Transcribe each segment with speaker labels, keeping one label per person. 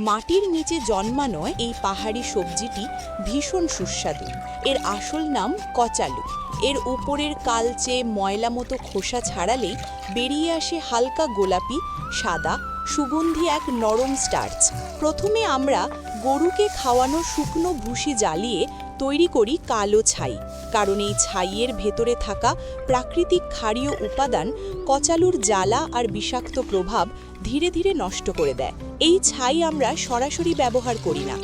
Speaker 1: মাটির নিচে জন্মানো এই পাহাড়ি সবজিটি ভীষণ সুস্বাদু। এর আসল নাম কচালু। এর উপরের কালচে ময়লা মতো খোসা ছাড়ালেই বেরিয়ে আসে হালকা গোলাপি সাদা সুগন্ধি এক নরম স্টার্চ। প্রথমে আমরা গরুকে খাওয়ানো শুকনো ভুসি জ্বালিয়ে তৈরি করি কালো ছাই, কারণ এই ছাইয়ের ভেতরে থাকা প্রাকৃতিক ক্ষারীয় উপাদান কচালুর জ্বালা আর বিষাক্ত প্রভাব ধীরে ধীরে নষ্ট করে দেয়। এই ছাই আমরা সরাসরি ব্যবহার করি না,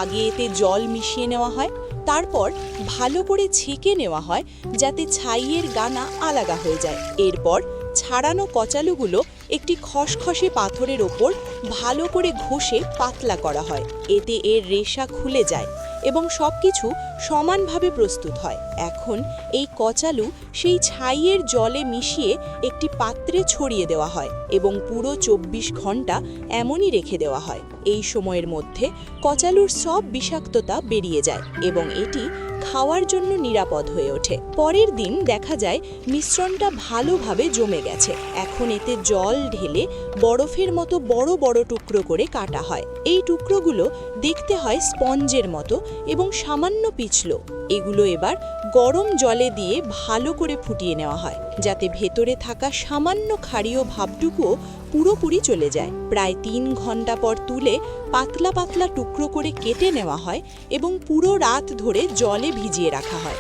Speaker 1: আগে এতে জল মিশিয়ে নেওয়া হয়, তারপর ভালো করে ছেঁকে নেওয়া হয় যাতে ছাইয়ের গানা আলাদা হয়ে যায়। এরপর ছাড়ানো কচালুগুলো একটি খসখসে পাথরের ওপর ভালো করে ঘষে পাতলা করা হয়। এতে এর রেশা খুলে যায় এবং সবকিছু সমানভাবে প্রস্তুত হয়। এখন এই কচালু সেই ছাইয়ের জলে মিশিয়ে একটি পাত্রে ছড়িয়ে দেওয়া হয় এবং পুরো ২৪ ঘন্টা এমনই রেখে দেওয়া হয়। এই সময়ের মধ্যে কচালুর সব বিষাক্ততা বেরিয়ে যায় এবং এটি খাওয়ার জন্য নিরাপদ হয়ে ওঠে। পরের দিন দেখা যায় মিশ্রণটা ভালোভাবে জমে গেছে। এখন এতে জল ঢেলে বরফের মতো বড় বড় টুকরো করে কাটা হয়। এই টুকরোগুলো দেখতে হয় স্পঞ্জের মতো এবং সামান্য পিছলো। এগুলো এবার গরম জলে দিয়ে ভালো করে ফুটিয়ে নেওয়া হয় যাতে ভেতরে থাকা সামান্য ক্ষারীয় ভাবটুকুও পুরোপুরি চলে যায়। প্রায় ৩ ঘন্টা পর তুলে পাতলা পাতলা টুকরো করে কেটে নেওয়া হয় এবং পুরো রাত ধরে জলে ভিজিয়ে রাখা হয়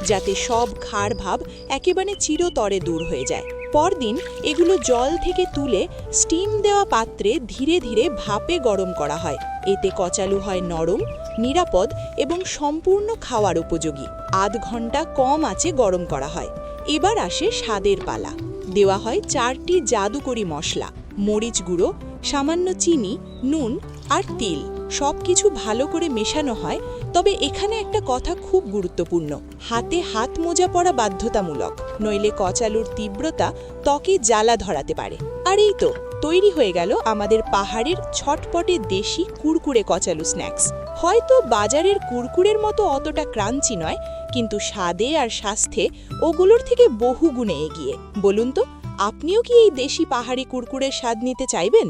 Speaker 1: যাতে সব ক্ষার ভাব একেবারে চিরতরে দূর হয়ে যায়। পরদিন এগুলো জল থেকে তুলে স্টিম দেওয়া পাত্রে ধীরে ধীরে ভাপে গরম করা হয়। এতে কচালু হয় নরম, নিরাপদ এবং সম্পূর্ণ খাওয়ার উপযোগী। আধ ঘন্টা কম আঁচে গরম করা হয়। এবার আসে স্বাদের পালা। দেওয়া হয় ৪টি জাদুকরি মশলা, মরিচ গুঁড়ো, সামান্য চিনি, নুন আর তিল। সব কিছু ভালো করে মেশানো হয়। তবে এখানে একটা কথা খুব গুরুত্বপূর্ণ, হাতে হাত মোজা পরা বাধ্যতামূলক, নইলে কচালুর তীব্রতা ত্বকে জ্বালা ধরাতে পারে। আর এই তো তৈরি হয়ে গেল আমাদের পাহাড়ের ছটপটে দেশি কুরকুরে কচালু স্ন্যাক্স। হয়তো বাজারের কুরকুরের মতো অতটা ক্রাঞ্চি নয়, কিন্তু স্বাদে আর স্বাস্থ্যে ওগুলোর থেকে বহু গুণে এগিয়ে। বলুন তো, আপনিও কি এই দেশি পাহাড়ি কুরকুরের স্বাদ নিতে চাইবেন?